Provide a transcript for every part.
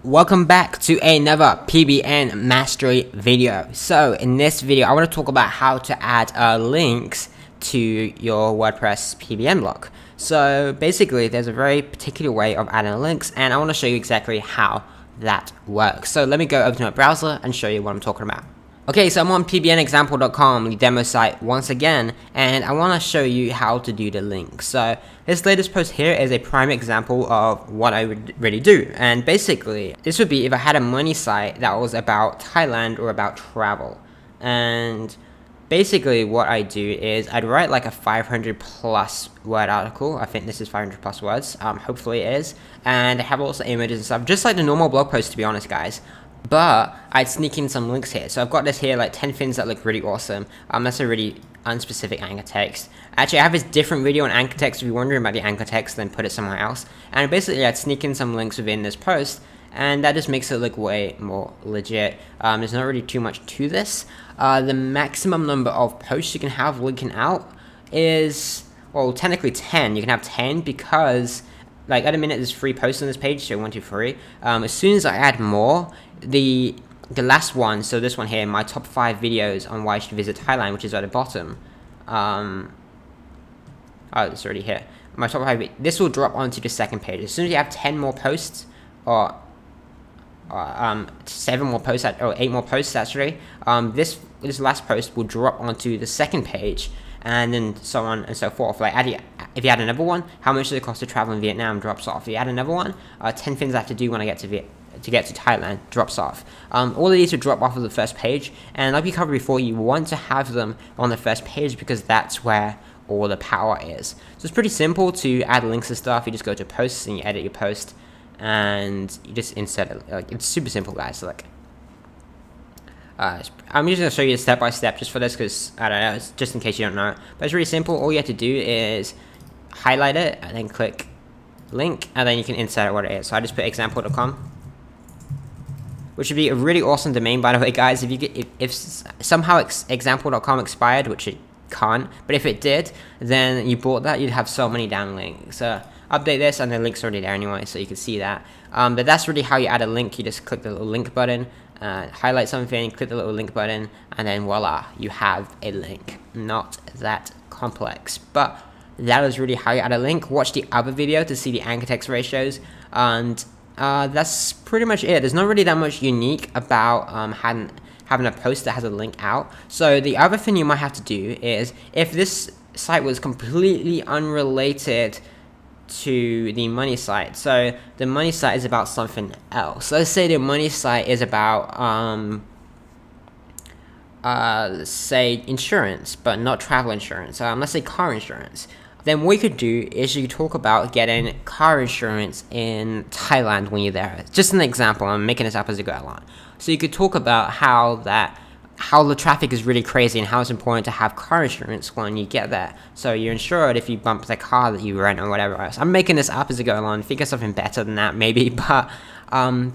Welcome back to another PBN Mastery video. So in this video I want to talk about how to add links to your WordPress PBN blog. So basically there's a very particular way of adding links and I want to show you exactly how that works. So let me go over to my browser and show you what I'm talking about. Okay, so I'm on pbnexample.com, the demo site once again, and I want to show you how to do the link. So this latest post here is a prime example of what I would really do. And basically, this would be if I had a money site that was about Thailand or about travel. And basically what I do is I'd write like a 500 plus word article. I think this is 500 plus words, hopefully it is. And I have also images and stuff, just like the normal blog post, to be honest, guys. But I'd sneak in some links here. So I've got this here, like 10 things that look really awesome. That's a really unspecific anchor text. Actually, I have this different video on anchor text. If you're wondering about the anchor text, then put it somewhere else. And basically, I'd sneak in some links within this post, and that just makes it look way more legit. There's not really too much to this. The maximum number of posts you can have linking out is, well, technically 10. You can have 10 because, like, at a minute there's 3 posts on this page, so 1, 2, 3. As soon as I add more, the last one, so this one here, my top 5 videos on why you should visit Thailand, which is at the bottom. Oh, it's already here. My top 5, this will drop onto the second page. As soon as you have 10 more posts, or 7 more posts, or 8 more posts actually, this last post will drop onto the second page, and then so on and so forth. Like, if you add another one, how much does it cost to travel in Vietnam, drops off. If you add another one, 10 things I have to do when I get to Thailand, drops off. All of these will drop off of the first page, and like we covered before, you want to have them on the first page because that's where all the power is. So it's pretty simple to add links and stuff. You just go to posts and you edit your post, and you just insert it. Like, it's super simple, guys. Like, I'm just going to show you step by step just for this because, I don't know, it's just in case you don't know. But it's really simple. All you have to do is highlight it and then click link, and then you can insert what it is. So I just put example.com, which would be a really awesome domain, by the way, guys. If somehow example.com expired, which it can't, but if it did, then you bought that, you'd have so many downlinks. Update this, and the link's already there anyway, so you can see that. But that's really how you add a link. You just click the little link button, highlight something, click the little link button, and then voila, you have a link. Not that complex, but that is really how you add a link. Watch the other video to see the anchor text ratios, and that's pretty much it. There's not really that much unique about having a post that has a link out. So the other thing you might have to do is, if this site was completely unrelated to the money site, so the money site is about something else. Let's say the money site is about let's say insurance, but not travel insurance. Let's say car insurance. Then what you could do is you talk about getting car insurance in Thailand when you're there. Just an example, I'm making this up as I go along. So you could talk about how the traffic is really crazy and how it's important to have car insurance when you get there. So you're insured if you bump the car that you rent or whatever else. I'm making this up as I go along. Think of something better than that maybe, but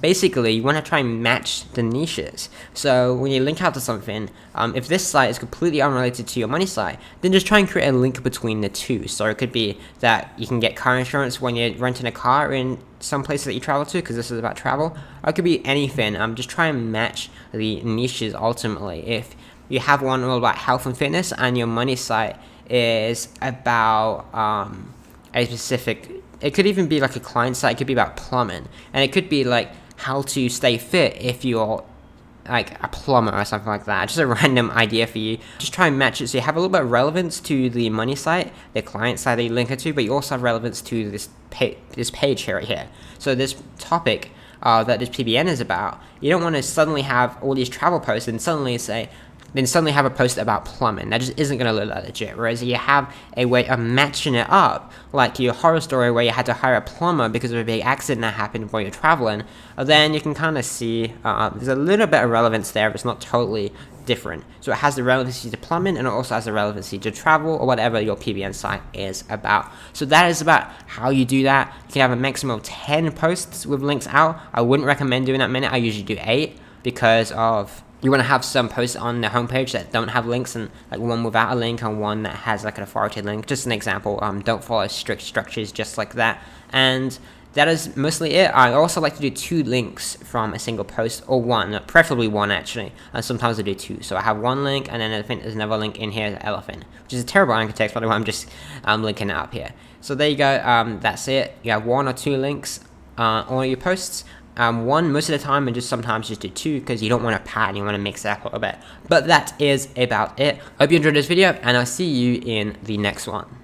basically you want to try and match the niches. So when you link out to something, if this site is completely unrelated to your money site, then just try and create a link between the two. So it could be that you can get car insurance when you're renting a car in some place that you travel to, because this is about travel, or it could be anything. Just try and match the niches ultimately. If you have one all about health and fitness and your money site is about a specific, it could even be like a client site, it could be about plumbing, and it could be like how to stay fit if you're like a plumber or something like that. Just a random idea for you. Just try and match it so you have a little bit of relevance to the money site, the client site that you link it to, but you also have relevance to this page here, right here. So this topic that this PBN is about, you don't want to suddenly have all these travel posts and suddenly have a post about plumbing. That just isn't going to look that legit. Whereas you have a way of matching it up, like your horror story where you had to hire a plumber because of a big accident that happened while you're traveling, then you can kind of see there's a little bit of relevance there, but it's not totally different. So it has the relevancy to plumbing, and it also has the relevancy to travel or whatever your PBN site is about. So that is about how you do that. You can have a maximum of 10 posts with links out. I wouldn't recommend doing that many. I usually do 8 because of you want to have some posts on the homepage that don't have links, and like one without a link and one that has like an authoritative link. Just an example. Don't follow strict structures just like that. And that is mostly it. I also like to do 2 links from a single post, or 1, preferably 1 actually, and sometimes I do 2. So I have 1 link, and then I think there's another link in here, the elephant, which is a terrible anchor text, by the way. I'm just linking it up here. So there you go. That's it. You have 1 or 2 links on all your posts. 1 most of the time, and just sometimes just do 2 because you don't want to pad, you want to mix it up a little bit. But that is about it. Hope you enjoyed this video, and I'll see you in the next one.